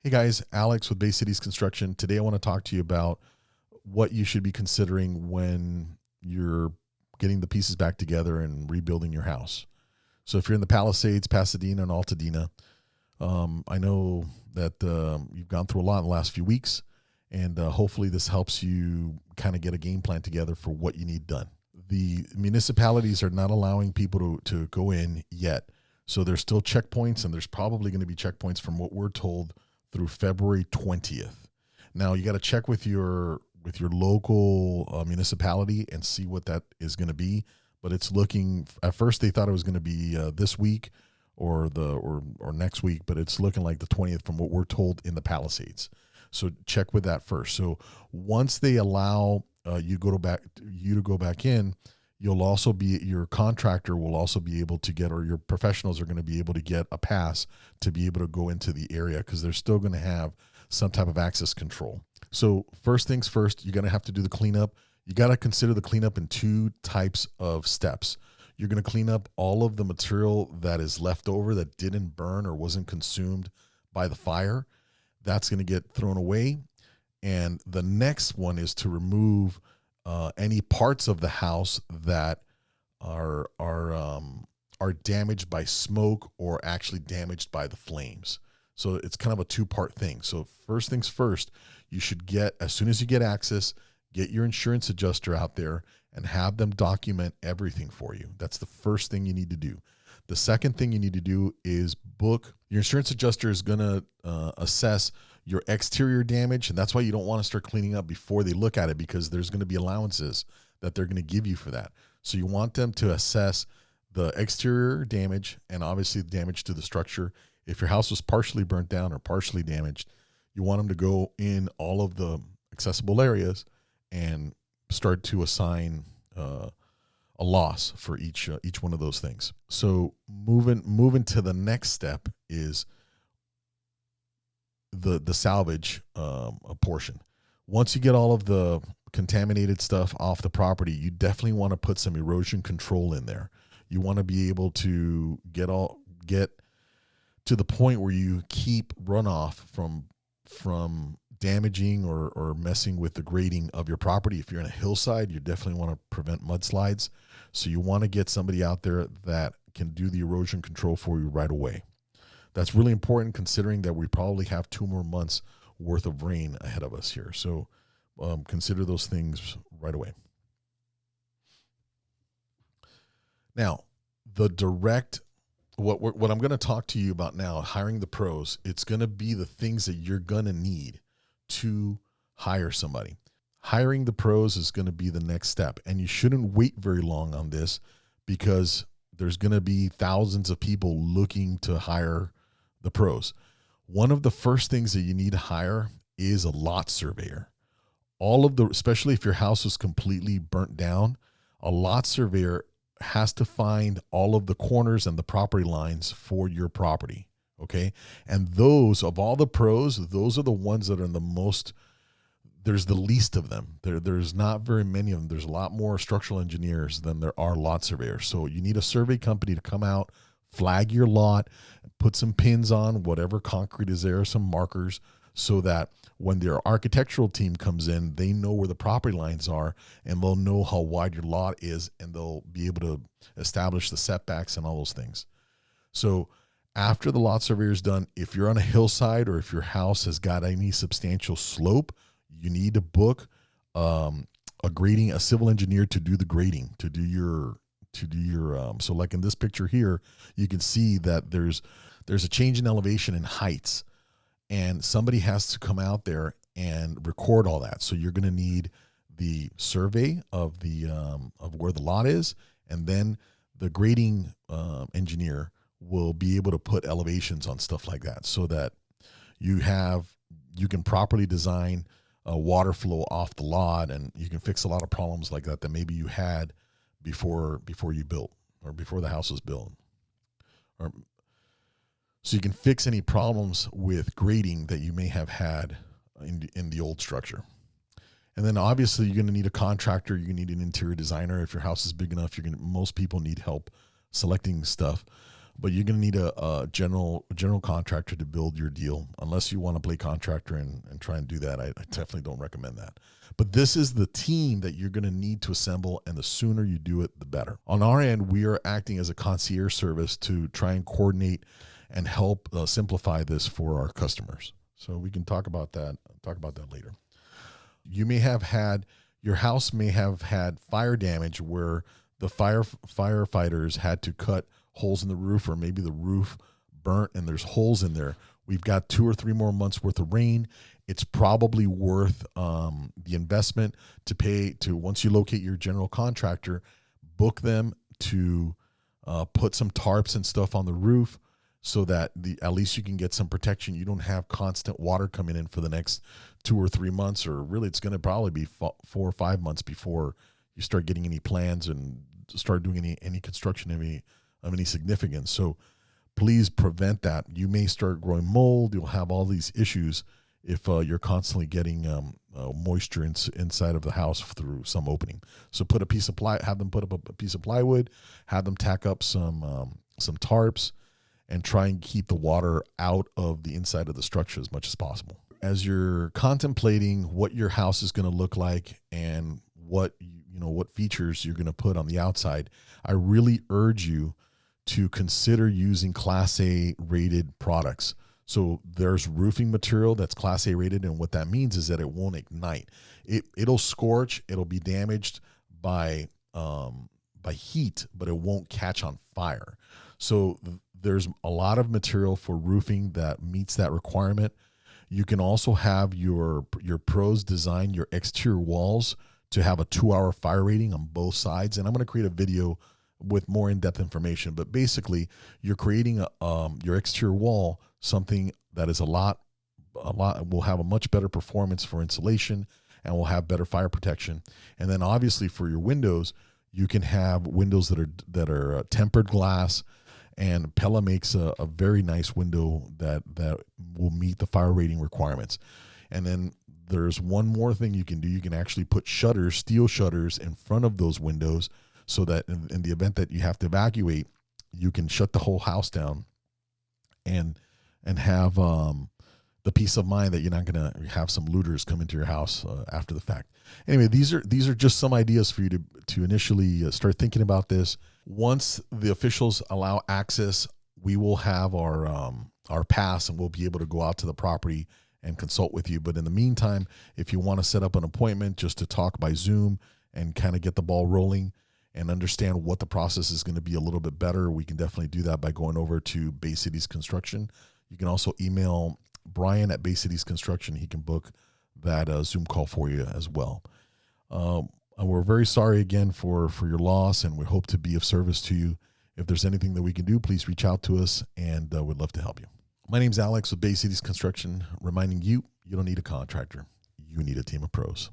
Hey guys, Alex with Bay Cities Construction. Today I want to talk to you about what you should be considering when you're getting the pieces back together and rebuilding your house. So if you're in the Palisades, Pasadena, and Altadena, I know that you've gone through a lot in the last few weeks, and hopefully this helps you kind of get a game plan together for what you need done. The municipalities are not allowing people to go in yet. So there's still checkpoints, and there's probably going to be checkpoints from what we're told through February 20th. Now you got to check with your local municipality and see what that is going to be. But it's looking, at first they thought it was going to be this week or next week, but it's looking like the 20th from what we're told in the Palisades. So check with that first. So once they allow you to go back in, your contractor will also be able to get, or your professionals are going to be able to get a pass to be able to go into the area, because they're still going to have some type of access control. So first things first, you're going to have to do the cleanup. You got to consider the cleanup in two types of steps. You're going to clean up all of the material that is left over that didn't burn or wasn't consumed by the fire. That's going to get thrown away. And the next one is to remove any parts of the house that are damaged by smoke or actually damaged by the flames. So it's kind of a two-part thing. So first things first, you should as soon as you get access, get your insurance adjuster out there and have them document everything for you. That's the first thing you need to do. The second thing you need to do is book. Your insurance adjuster is going to assess your exterior damage, and that's why you don't want to start cleaning up before they look at it, because there's going to be allowances that they're going to give you for that. So you want them to assess the exterior damage and obviously the damage to the structure. If your house was partially burnt down or partially damaged, you want them to go in all of the accessible areas and start to assign a loss for each one of those things. So moving to the next step is the salvage portion. Once you get all of the contaminated stuff off the property, you definitely want to put some erosion control in there. You want to be able to get to the point where you keep runoff from damaging or messing with the grading of your property. If you're in a hillside, you definitely want to prevent mudslides. So you want to get somebody out there that can do the erosion control for you right away. That's really important, considering that we probably have 2 more months worth of rain ahead of us here. So consider those things right away. Now, what I'm going to talk to you about now, hiring the pros, it's going to be the things that you're going to need to hire somebody. Hiring the pros is going to be the next step, and you shouldn't wait very long on this, because there's going to be thousands of people looking to hire the pros. One of the first things that you need to hire is a lot surveyor. Especially if your house is completely burnt down, a lot surveyor has to find all of the corners and the property lines for your property. Okay. And those, of all the pros, those are the ones that are there's the least of them. There's not very many of them. There's a lot more structural engineers than there are lot surveyors. So you need a survey company to come out, flag your lot, put some pins on whatever concrete is there, some markers, so that when their architectural team comes in, they know where the property lines are, and they'll know how wide your lot is, and they'll be able to establish the setbacks and all those things. So after the lot surveyor is done, if you're on a hillside or if your house has got any substantial slope, you need to book a civil engineer to do the grading, to do your so like in this picture here, you can see that there's a change in elevation and heights, and somebody has to come out there and record all that. So you're going to need the survey of where the lot is, and then the grading engineer will be able to put elevations on stuff like that, so that you can properly design water flow off the lot, and you can fix a lot of problems like that maybe you had before you built, or before the house was built. So you can fix any problems with grading that you may have had in the old structure. And then obviously you're going to need a contractor. You need an interior designer. If your house is big enough, most people need help selecting stuff. but you're going to need a general contractor to build your deal. Unless you want to play contractor and try and do that, I definitely don't recommend that. But this is the team that you're going to need to assemble, and the sooner you do it, the better. On our end, we are acting as a concierge service to try and coordinate and help simplify this for our customers. So we can talk about that later. You may have had, your house may have had fire damage where the firefighters had to cut holes in the roof, or maybe the roof burnt and there's holes in there. We've got 2 or 3 more months worth of rain. It's probably worth the investment to pay to, once you locate your general contractor, book them to put some tarps and stuff on the roof, so that at least you can get some protection. You don't have constant water coming in for the next 2 or 3 months, or really it's going to probably be 4 or 5 months before you start getting any plans and start doing any construction of any significance. So please prevent that. You may start growing mold. You'll have all these issues if you're constantly getting moisture inside of the house through some opening. So put a piece of have them put up a piece of plywood, have them tack up some tarps, and try and keep the water out of the inside of the structure as much as possible. As you're contemplating what your house is going to look like and what features you're going to put on the outside, I really urge you to consider using Class A rated products. So there's roofing material that's Class A rated, and what that means is that it won't ignite. It'll scorch, it'll be damaged by heat, but it won't catch on fire. So there's a lot of material for roofing that meets that requirement. You can also have your pros design your exterior walls to have a 2-hour fire rating on both sides. And I'm going to create a video with more in-depth information. But basically, you're creating your exterior wall, something that is a lot will have a much better performance for insulation and will have better fire protection. And then obviously for your windows, you can have windows that are tempered glass. And Pella makes a very nice window that will meet the fire rating requirements. And then there's one more thing you can do. You can actually put shutters, steel shutters, in front of those windows, so that in the event that you have to evacuate, you can shut the whole house down and have the peace of mind that you're not going to have some looters come into your house after the fact. Anyway, these are just some ideas for you to initially start thinking about this. Once the officials allow access, we will have our pass, and we'll be able to go out to the property and consult with you. But in the meantime, if you want to set up an appointment just to talk by Zoom and kind of get the ball rolling and understand what the process is going to be a little bit better, we can definitely do that by going over to Bay Cities Construction. You can also email Brian at Bay Cities Construction. He can book that Zoom call for you as well. We're very sorry again for your loss, and we hope to be of service to you. If there's anything that we can do, please reach out to us, and we'd love to help you. My name's Alex with Bay Cities Construction, reminding you, you don't need a contractor. You need a team of pros.